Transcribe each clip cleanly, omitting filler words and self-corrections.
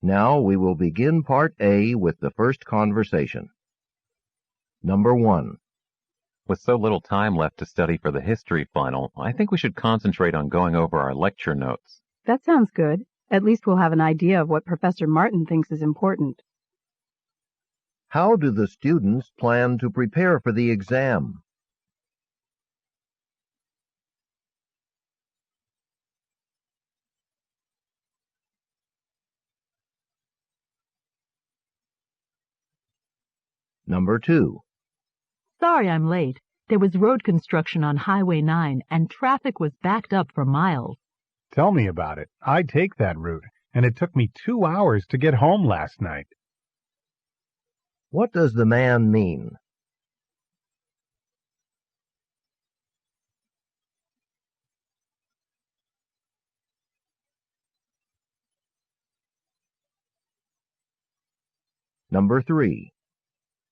Now we will begin Part A with the first conversation. Number 1. With so little time left to study for the history final, I think we should concentrate on going over our lecture notes. That sounds good. At least we'll have an idea of what Professor Martin thinks is important. How do the students plan to prepare for the exam? Number 2. Sorry I'm late. There was road construction on Highway 9, and traffic was backed up for miles. Tell me about it. I take that route, and it took me 2 hours to get home last night. What does the man mean? Number 3.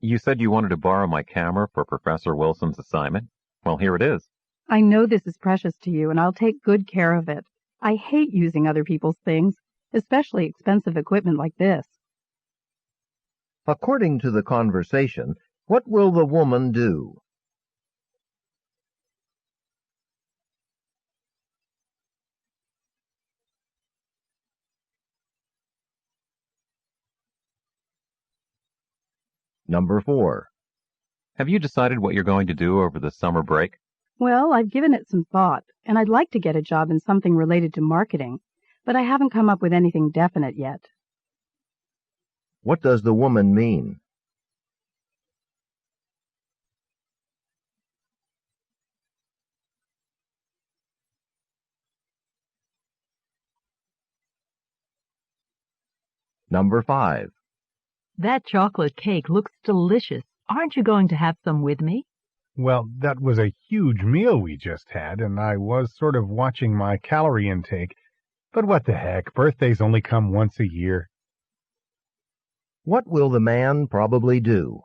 You said you wanted to borrow my camera for Professor Wilson's assignment? Well, here it is. I know this is precious to you, and I'll take good care of it. I hate using other people's things, especially expensive equipment like this. According to the conversation, what will the woman do? Number 4. Have you decided what you're going to do over the summer break? Well, I've given it some thought, and I'd like to get a job in something related to marketing, but I haven't come up with anything definite yet. What does the woman mean? Number 5. That chocolate cake looks delicious. Aren't you going to have some with me? Well, that was a huge meal we just had, and I was sort of watching my calorie intake. But what the heck, birthdays only come once a year. What will the man probably do?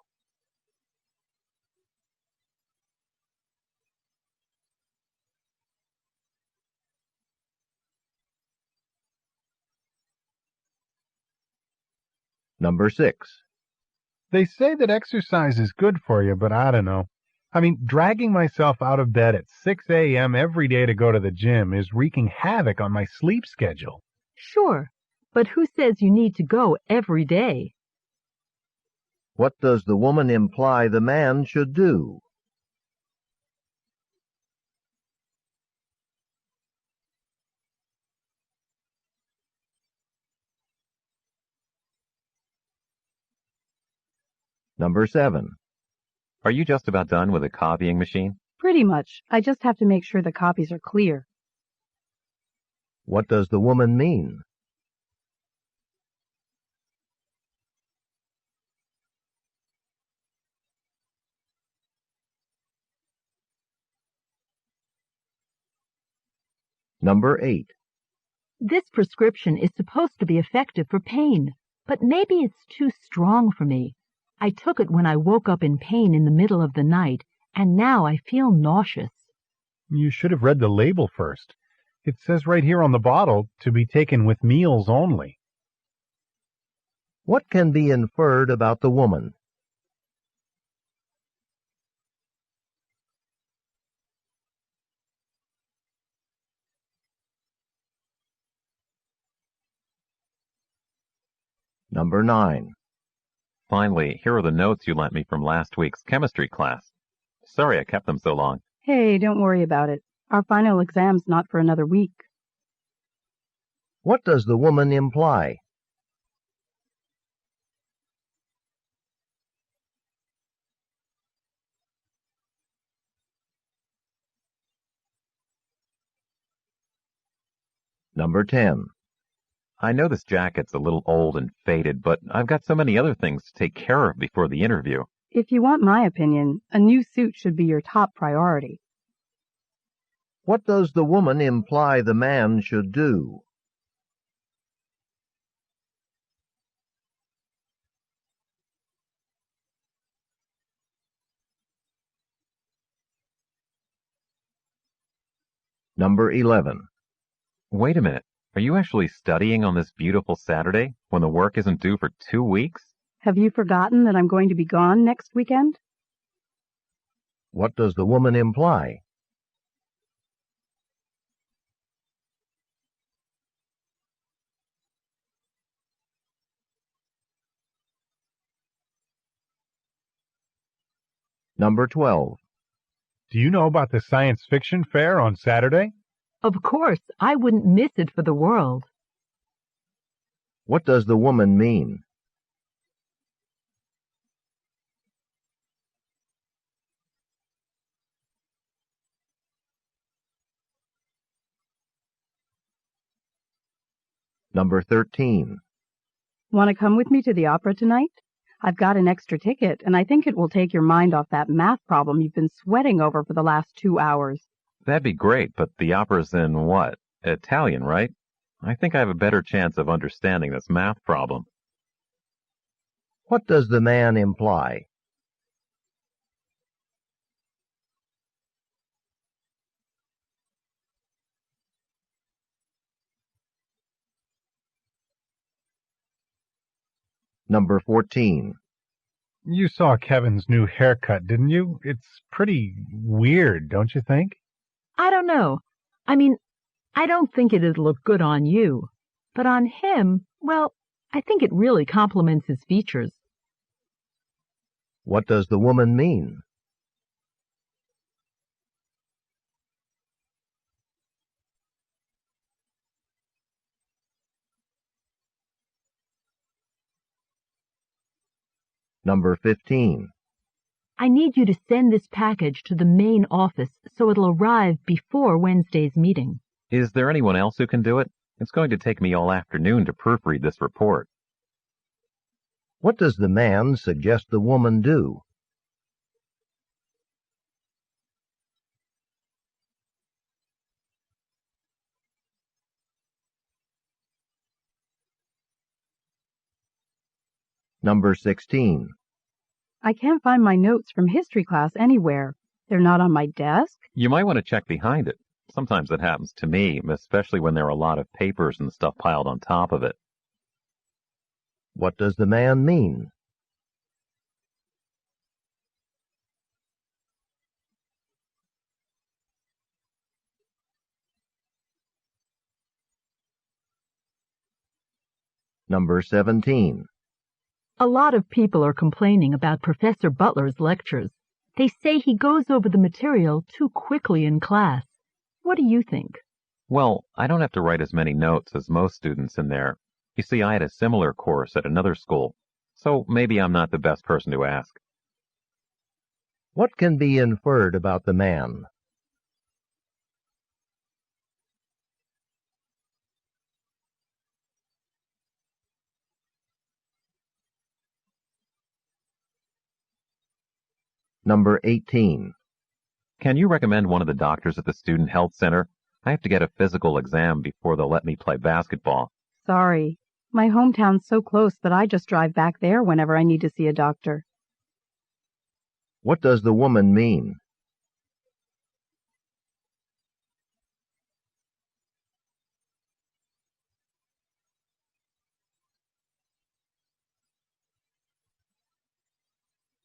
Number 6. They say that exercise is good for you, but I don't know. I mean, dragging myself out of bed at 6 a.m. every day to go to the gym is wreaking havoc on my sleep schedule. Sure, but who says you need to go every day? What does the woman imply the man should do? Number 7. Are you just about done with the copying machine? Pretty much. I just have to make sure the copies are clear. What does the woman mean? Number 8. This prescription is supposed to be effective for pain, but maybe it's too strong for me. I took it when I woke up in pain in the middle of the night, and now I feel nauseous. You should have read the label first. It says right here on the bottle, to be taken with meals only. What can be inferred about the woman? Number 9. Finally, here are the notes you lent me from last week's chemistry class. Sorry I kept them so long. Hey, don't worry about it. Our final exam's not for another week. What does the woman imply? Number 10. I know this jacket's a little old and faded, but I've got so many other things to take care of before the interview. If you want my opinion, a new suit should be your top priority. What does the woman imply the man should do? Number 11. Wait a minute. Are you actually studying on this beautiful Saturday when the work isn't due for 2 weeks? Have you forgotten that I'm going to be gone next weekend? What does the woman imply? Number 12. Do you know about the science fiction fair on Saturday? Of course, I wouldn't miss it for the world. What does the woman mean? Number 13. Want to come with me to the opera tonight? I've got an extra ticket, and I think it will take your mind off that math problem you've been sweating over for the last 2 hours. That'd be great, but the opera's in what? Italian, right? I think I have a better chance of understanding this math problem. What does the man imply? Number 14. You saw Kevin's new haircut, didn't you? It's pretty weird, don't you think? I don't know. I mean, I don't think it'd look good on you. But on him, well, I think it really complements his features. What does the woman mean? Number 15. I need you to send this package to the main office so it'll arrive before Wednesday's meeting. Is there anyone else who can do it? It's going to take me all afternoon to proofread this report. What does the man suggest the woman do? Number 16. I can't find my notes from history class anywhere. They're not on my desk? You might want to check behind it. Sometimes it happens to me, especially when there are a lot of papers and stuff piled on top of it. What does the man mean? Number 17. A lot of people are complaining about Professor Butler's lectures. They say he goes over the material too quickly in class. What do you think? Well, I don't have to write as many notes as most students in there. You see, I had a similar course at another school, so maybe I'm not the best person to ask. What can be inferred about the man? Number 18. Can you recommend one of the doctors at the Student Health Center? I have to get a physical exam before they'll let me play basketball. Sorry. My hometown's so close that I just drive back there whenever I need to see a doctor. What does the woman mean?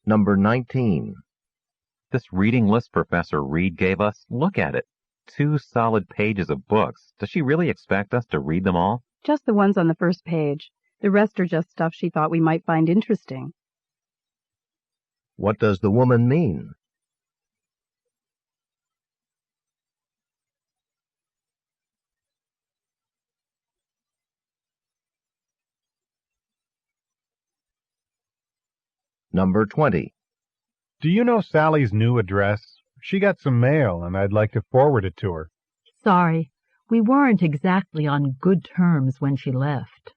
Number 19. This reading list Professor Reed gave us, look at it. 2 solid pages of books. Does she really expect us to read them all? Just the ones on the first page. The rest are just stuff she thought we might find interesting. What does the woman mean? Number 20. Do you know Sally's new address? She got some mail, and I'd like to forward it to her. Sorry, we weren't exactly on good terms when she left.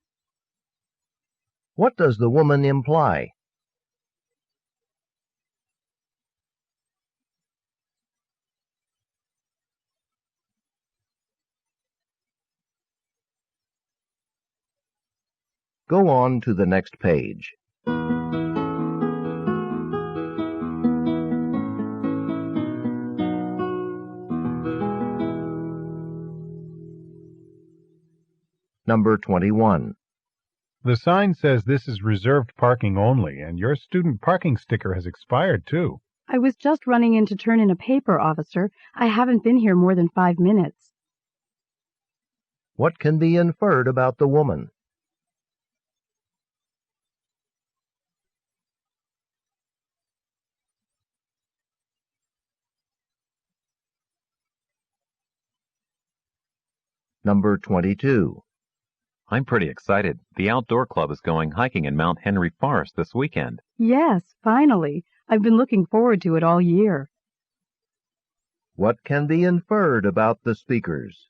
What does the woman imply? Go on to the next page. Number 21. The sign says this is reserved parking only, and your student parking sticker has expired, too. I was just running in to turn in a paper, officer. I haven't been here more than 5 minutes. What can be inferred about the woman? Number 22. I'm pretty excited. The outdoor club is going hiking in Mount Henry Forest this weekend. Yes, finally. I've been looking forward to it all year. What can be inferred about the speakers?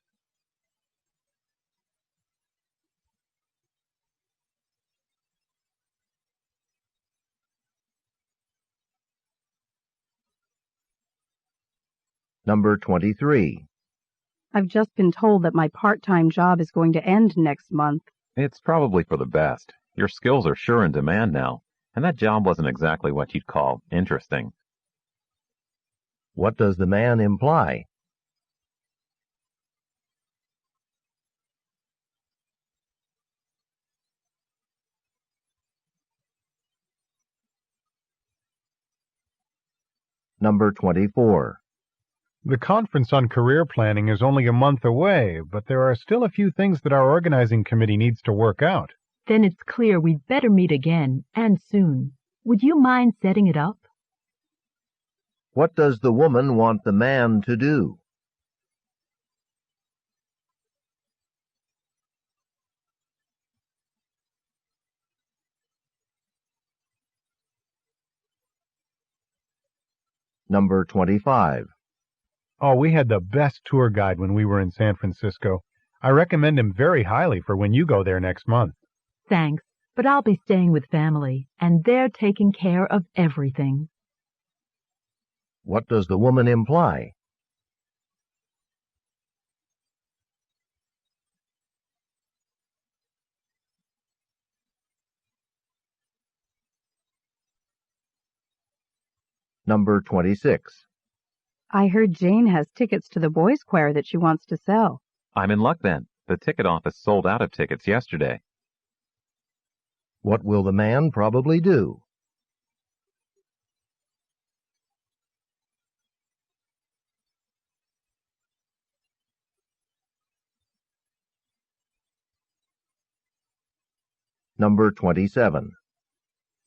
Number 23. I've just been told that my part-time job is going to end next month. It's probably for the best. Your skills are sure in demand now, and that job wasn't exactly what you'd call interesting. What does the man imply? Number 24. The conference on career planning is only a month away, but there are still a few things that our organizing committee needs to work out. Then it's clear we'd better meet again, and soon. Would you mind setting it up? What does the woman want the man to do? Number 25. Oh, we had the best tour guide when we were in San Francisco. I recommend him very highly for when you go there next month. Thanks, but I'll be staying with family, and they're taking care of everything. What does the woman imply? Number 26. I heard Jane has tickets to the boys' choir that she wants to sell. I'm in luck then. The ticket office sold out of tickets yesterday. What will the man probably do? Number 27.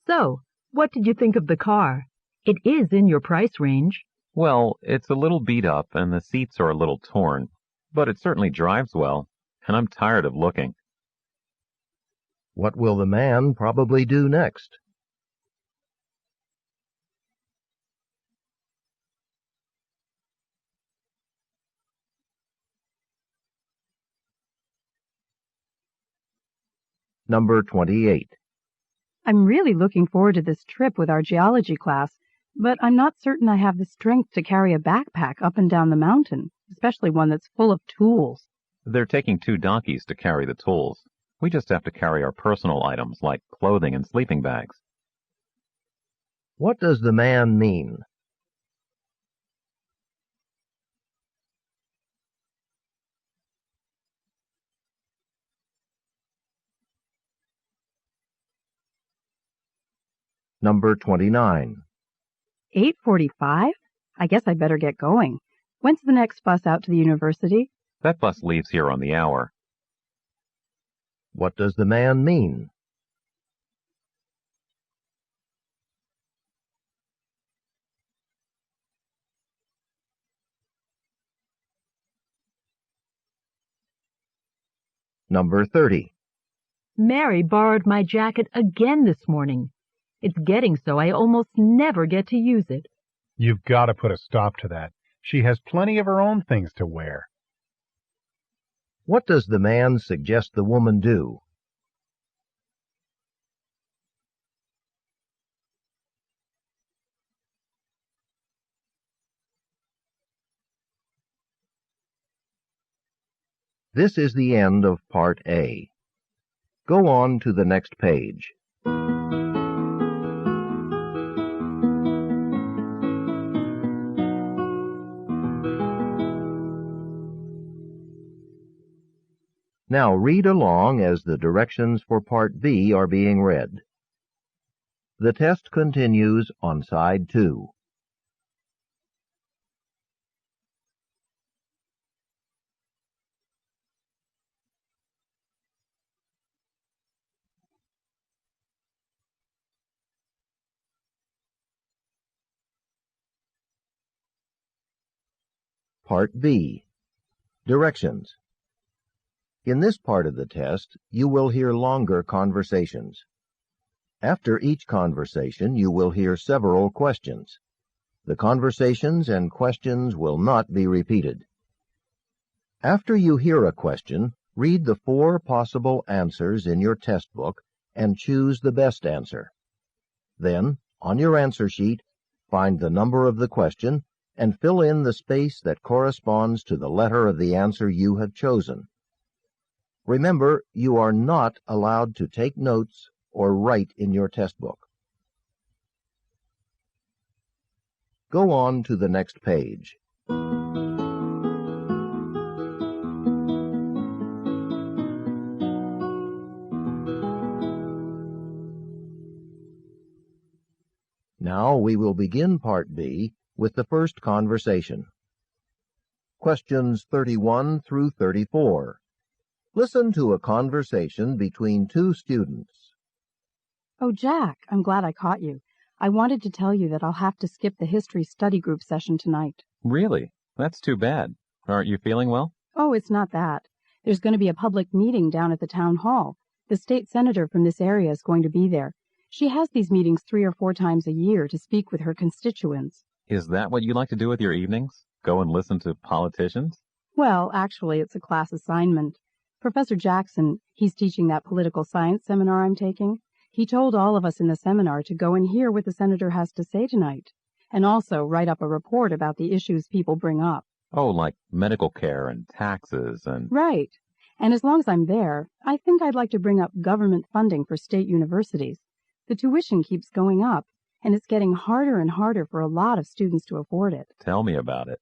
So, what did you think of the car? It is in your price range. Well, it's a little beat up and the seats are a little torn, but it certainly drives well, and I'm tired of looking. What will the man probably do next? Number 28. I'm really looking forward to this trip with our geology class, but I'm not certain I have the strength to carry a backpack up and down the mountain, especially one that's full of tools. They're taking 2 donkeys to carry the tools. We just have to carry our personal items like clothing and sleeping bags. What does the man mean? Number 29. 8:45? I guess I'd better get going. When's the next bus out to the university? That bus leaves here on the hour. What does the man mean? Number 30. Mary borrowed my jacket again this morning. It's getting so I almost never get to use it. You've got to put a stop to that. She has plenty of her own things to wear. What does the man suggest the woman do? This is the end of Part A. Go on to the next page. Now read along as the directions for Part B are being read. The test continues on side 2. Part B. Directions. In this part of the test, you will hear longer conversations. After each conversation, you will hear several questions. The conversations and questions will not be repeated. After you hear a question, read the 4 possible answers in your test book and choose the best answer. Then, on your answer sheet, find the number of the question and fill in the space that corresponds to the letter of the answer you have chosen. Remember, you are not allowed to take notes or write in your test book. Go on to the next page. Now we will begin Part B with the first conversation. Questions 31 through 34. Listen to a conversation between 2 students. Oh, Jack, I'm glad I caught you. I wanted to tell you that I'll have to skip the history study group session tonight. Really? That's too bad. Aren't you feeling well? Oh, it's not that. There's going to be a public meeting down at the town hall. The state senator from this area is going to be there. She has these meetings 3 or 4 times a year to speak with her constituents. Is that what you like to do with your evenings? Go and listen to politicians? Well, actually, it's a class assignment. Professor Jackson, he's teaching that political science seminar I'm taking. He told all of us in the seminar to go and hear what the senator has to say tonight, and also write up a report about the issues people bring up. Oh, like medical care and taxes and... Right. And as long as I'm there, I think I'd like to bring up government funding for state universities. The tuition keeps going up, and it's getting harder and harder for a lot of students to afford it. Tell me about it.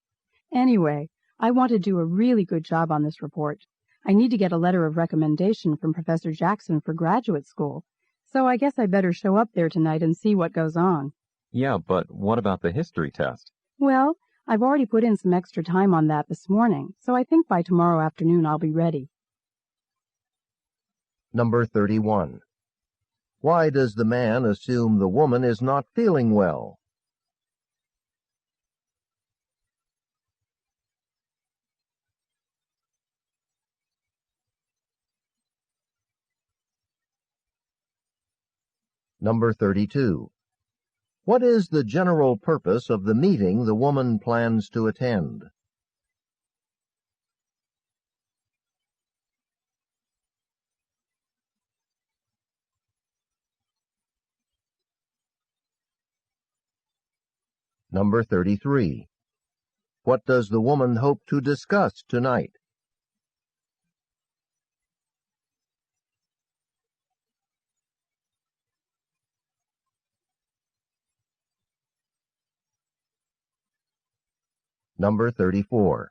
Anyway, I want to do a really good job on this report. I need to get a letter of recommendation from Professor Jackson for graduate school, so I guess I better show up there tonight and see what goes on. Yeah, but what about the history test? Well, I've already put in some extra time on that this morning, so I think by tomorrow afternoon I'll be ready. Number 31. Why does the man assume the woman is not feeling well? Number 32. What is the general purpose of the meeting the woman plans to attend? Number 33. What does the woman hope to discuss tonight? Number 34.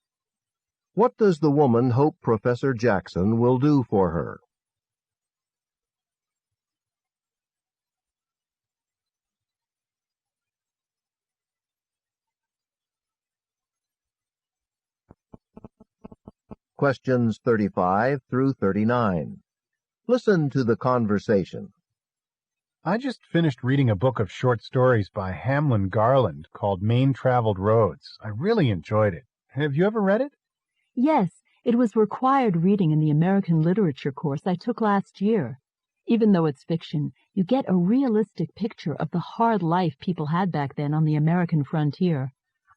What does the woman hope Professor Jackson will do for her? Questions 35 through 39. Listen to the conversation. I just finished reading a book of short stories by Hamlin Garland called Main Traveled Roads. I really enjoyed it. Have you ever read it? Yes, it was required reading in the American Literature course I took last year. Even though it's fiction, you get a realistic picture of the hard life people had back then on the American frontier.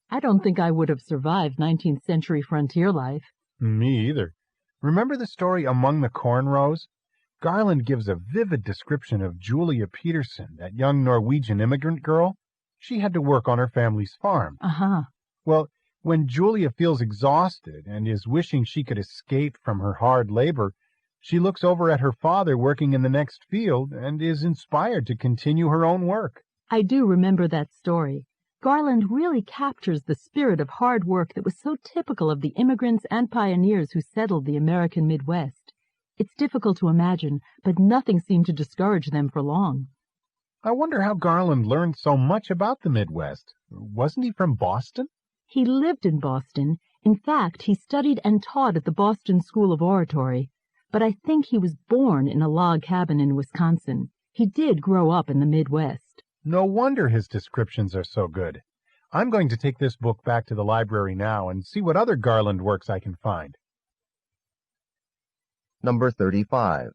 I don't think I would have survived 19th century frontier life. Me either. Remember the story Among the Cornrows? Garland gives a vivid description of Julia Peterson, that young Norwegian immigrant girl. She had to work on her family's farm. Uh-huh. Well, when Julia feels exhausted and is wishing she could escape from her hard labor, she looks over at her father working in the next field and is inspired to continue her own work. I do remember that story. Garland really captures the spirit of hard work that was so typical of the immigrants and pioneers who settled the American Midwest. It's difficult to imagine, but nothing seemed to discourage them for long. I wonder how Garland learned so much about the Midwest. Wasn't he from Boston? He lived in Boston. In fact, he studied and taught at the Boston School of Oratory. But I think he was born in a log cabin in Wisconsin. He did grow up in the Midwest. No wonder his descriptions are so good. I'm going to take this book back to the library now and see what other Garland works I can find. Number 35.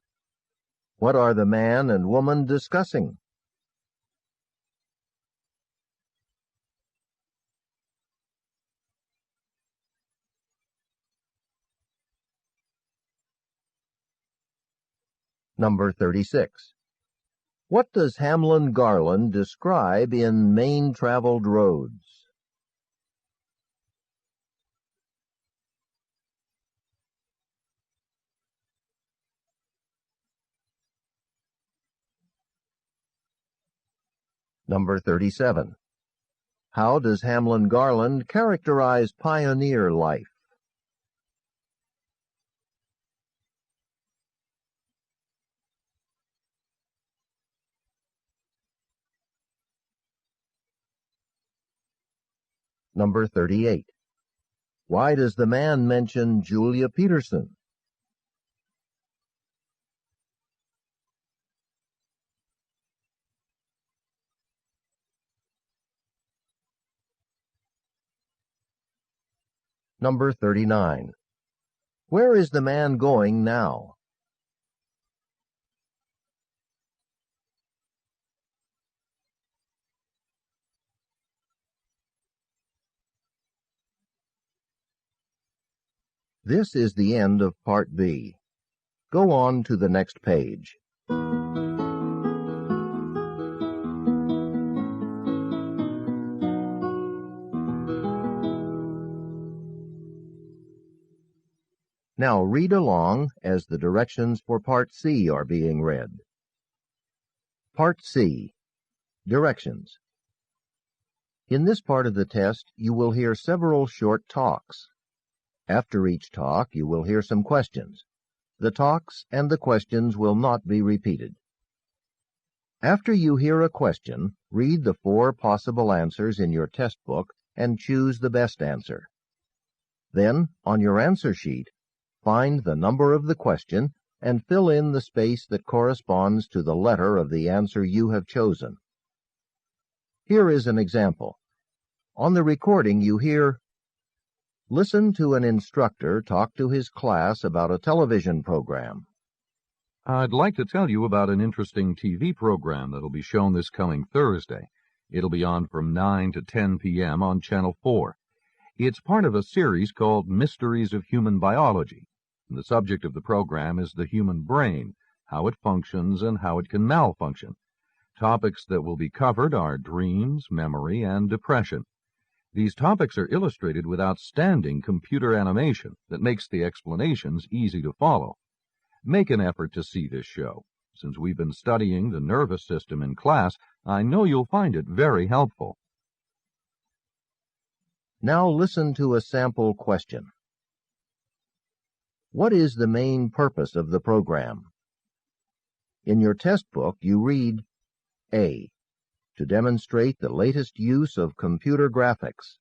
What are the man and woman discussing? Number 36. What does Hamlin Garland describe in Main Traveled Roads? Number 37. How does Hamlin Garland characterize pioneer life? Number 38. Why does the man mention Julia Peterson? Number 39. Where is the man going now? This is the end of Part B. Go on to the next page. Now read along as the directions for Part C are being read. Part C. Directions. In this part of the test, you will hear several short talks. After each talk, you will hear some questions. The talks and the questions will not be repeated. After you hear a question, read the 4 possible answers in your test book and choose the best answer. Then, on your answer sheet, find the number of the question and fill in the space that corresponds to the letter of the answer you have chosen. Here is an example. On the recording you hear, "Listen to an instructor talk to his class about a television program." I'd like to tell you about an interesting TV program that'll be shown this coming Thursday. It'll be on from 9 to 10 p.m. on Channel 4. It's part of a series called Mysteries of Human Biology. And the subject of the program is the human brain, how it functions and how it can malfunction. Topics that will be covered are dreams, memory, and depression. These topics are illustrated with outstanding computer animation that makes the explanations easy to follow. Make an effort to see this show. Since we've been studying the nervous system in class, I know you'll find it very helpful. Now listen to a sample question. What is the main purpose of the program? In your test book, you read A. To demonstrate the latest use of computer graphics.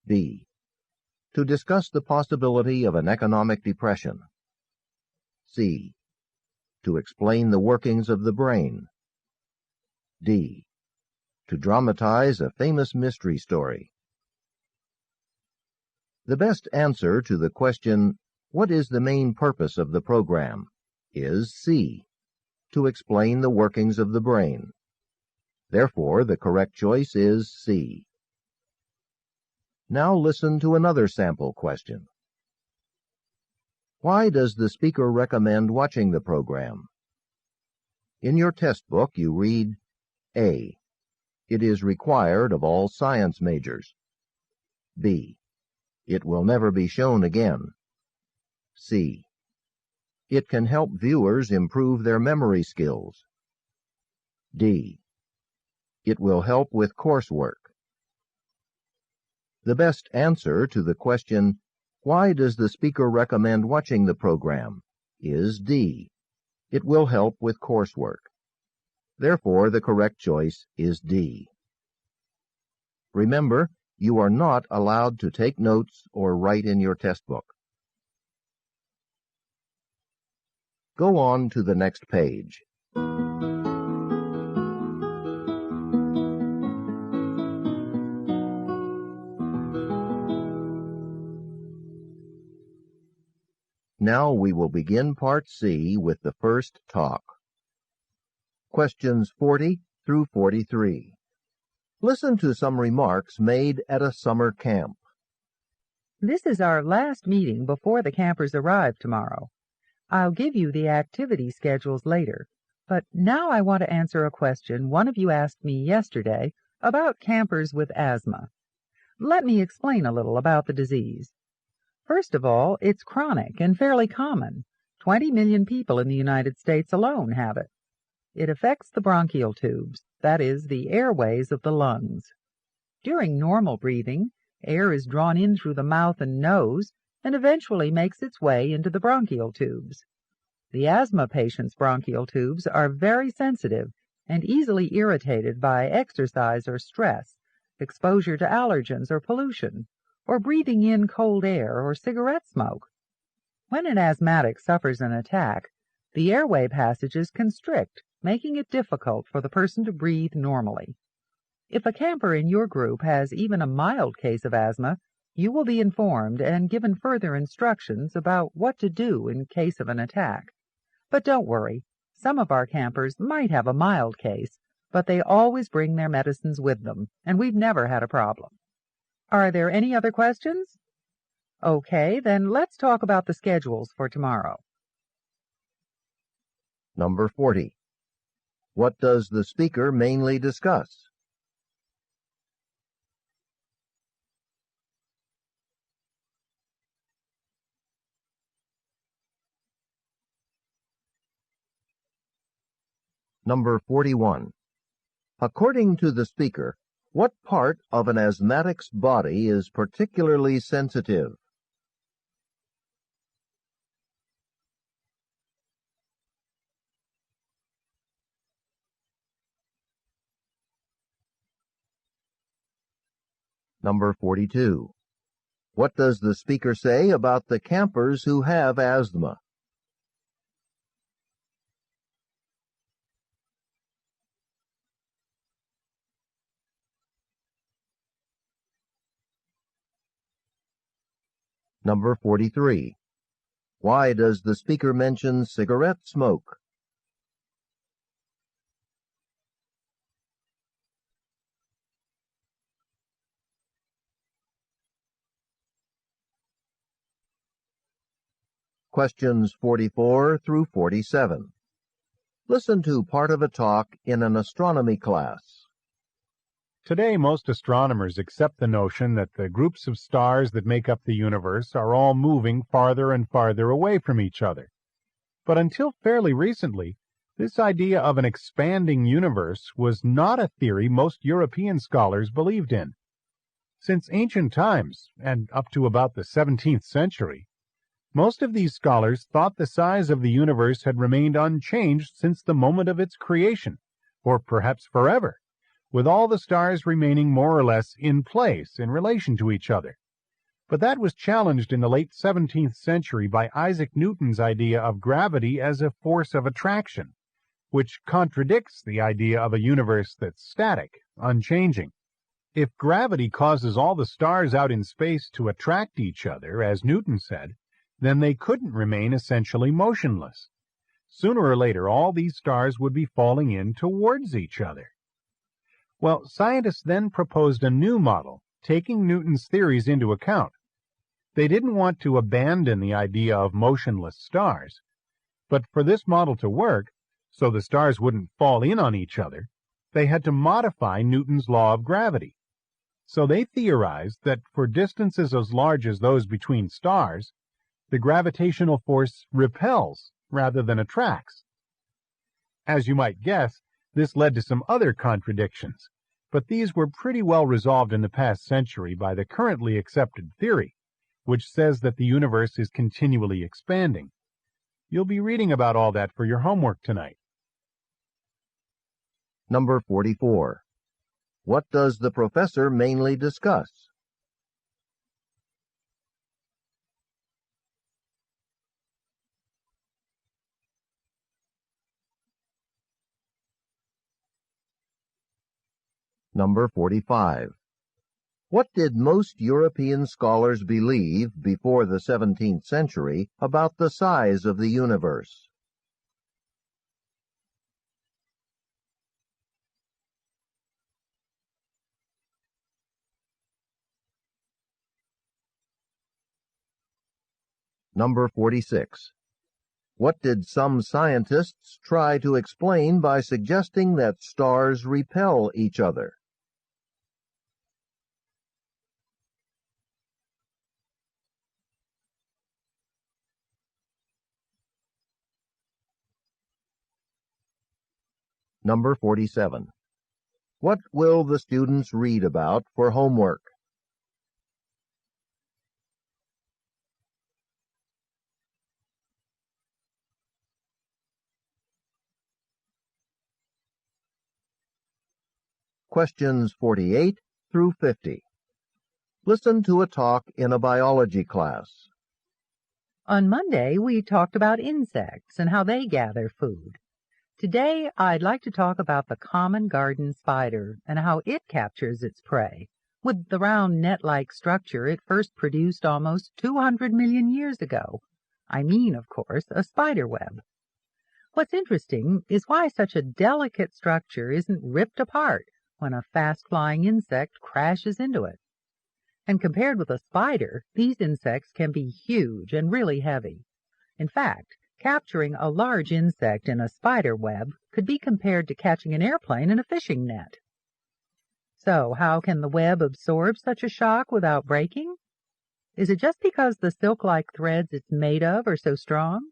B. To discuss the possibility of an economic depression. C. To explain the workings of the brain. D. To dramatize a famous mystery story. The best answer to the question, "What is the main purpose of the program?" is C. To explain the workings of the brain. Therefore, the correct choice is C. Now listen to another sample question. Why does the speaker recommend watching the program? In your test book, you read A. It is required of all science majors. B. It will never be shown again. C. It can help viewers improve their memory skills. D. It will help with coursework. The best answer to the question, "Why does the speaker recommend watching the program?" is D. It will help with coursework. Therefore, the correct choice is D. Remember, you are not allowed to take notes or write in your test book. Go on to the next page. Now we will begin Part C with the first talk. Questions 40 through 43. Listen to some remarks made at a summer camp. This is our last meeting before the campers arrive tomorrow. I'll give you the activity schedules later, but now I want to answer a question one of you asked me yesterday about campers with asthma. Let me explain a little about the disease. First of all, it's chronic and fairly common. 20 million people in the United States alone have it. It affects the bronchial tubes, that is, the airways of the lungs. During normal breathing, air is drawn in through the mouth and nose and eventually makes its way into the bronchial tubes. The asthma patient's bronchial tubes are very sensitive and easily irritated by exercise or stress, exposure to allergens or pollution, or breathing in cold air or cigarette smoke. When an asthmatic suffers an attack, the airway passages constrict, making it difficult for the person to breathe normally. If a camper in your group has even a mild case of asthma, you will be informed and given further instructions about what to do in case of an attack. But don't worry, some of our campers might have a mild case, but they always bring their medicines with them, and we've never had a problem. Are there any other questions? Okay, then let's talk about the schedules for tomorrow. Number 40. What does the speaker mainly discuss? Number 41. According to the speaker, what part of an asthmatic's body is particularly sensitive? Number 42. What does the speaker say about the campers who have asthma? Number 43. Why does the speaker mention cigarette smoke? Questions 44 through 47. Listen to part of a talk in an astronomy class. Today, most astronomers accept the notion that the groups of stars that make up the universe are all moving farther and farther away from each other. But until fairly recently, this idea of an expanding universe was not a theory most European scholars believed in. Since ancient times, and up to about the 17th century, most of these scholars thought the size of the universe had remained unchanged since the moment of its creation, or perhaps forever, with all the stars remaining more or less in place in relation to each other. But that was challenged in the late 17th century by Isaac Newton's idea of gravity as a force of attraction, which contradicts the idea of a universe that's static, unchanging. If gravity causes all the stars out in space to attract each other, as Newton said, then they couldn't remain essentially motionless. Sooner or later, all these stars would be falling in towards each other. Well, scientists then proposed a new model, taking Newton's theories into account. They didn't want to abandon the idea of motionless stars, but for this model to work, so the stars wouldn't fall in on each other, they had to modify Newton's law of gravity. So they theorized that for distances as large as those between stars, the gravitational force repels rather than attracts. As you might guess, this led to some other contradictions, but these were pretty well resolved in the past century by the currently accepted theory, which says that the universe is continually expanding. You'll be reading about all that for your homework tonight. Number 44. What does the professor mainly discuss? Number 45. What did most European scholars believe before the 17th century about the size of the universe? Number 46. What did some scientists try to explain by suggesting that stars repel each other? Number 47. What will the students read about for homework? Questions 48 through 50. Listen to a talk in a biology class. On Monday, we talked about insects and how they gather food. Today, I'd like to talk about the common garden spider and how it captures its prey, with the round net-like structure it first produced almost 200 million years ago. I mean, of course, a spider web. What's interesting is why such a delicate structure isn't ripped apart when a fast-flying insect crashes into it. And compared with a spider, these insects can be huge and really heavy. In fact, capturing a large insect in a spider web could be compared to catching an airplane in a fishing net. So, how can the web absorb such a shock without breaking? Is it just because the silk-like threads it's made of are so strong?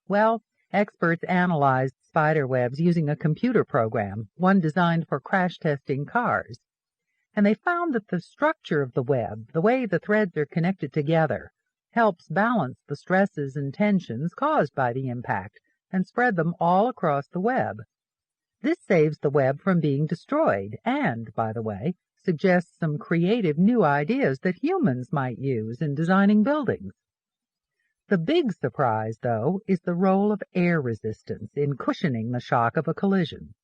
Well, experts analyzed spider webs using a computer program, one designed for crash testing cars. And they found that the structure of the web, the way the threads are connected together, helps balance the stresses and tensions caused by the impact and spread them all across the web. This saves the web from being destroyed and, by the way, suggests some creative new ideas that humans might use in designing buildings. The big surprise, though, is the role of air resistance in cushioning the shock of a collision.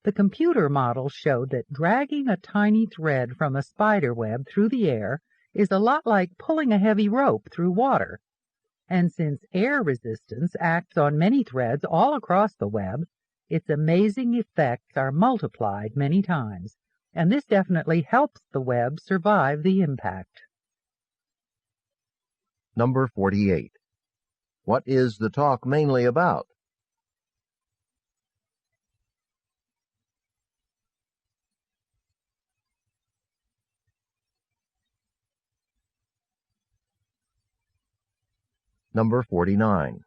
The computer model showed that dragging a tiny thread from a spider web through the air is a lot like pulling a heavy rope through water. And since air resistance acts on many threads all across the web, its amazing effects are multiplied many times, and this definitely helps the web survive the impact. Number 48. What is the talk mainly about? Number 49.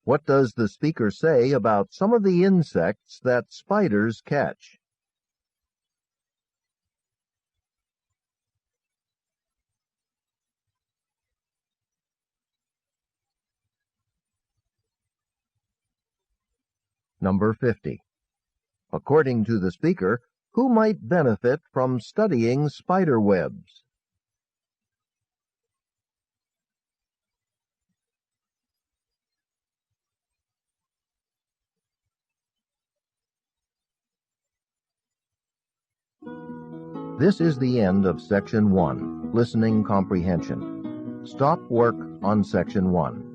What does the speaker say about some of the insects that spiders catch? Number 50. According to the speaker, who might benefit from studying spider webs? This is the end of Section 1, Listening Comprehension. Stop work on Section 1.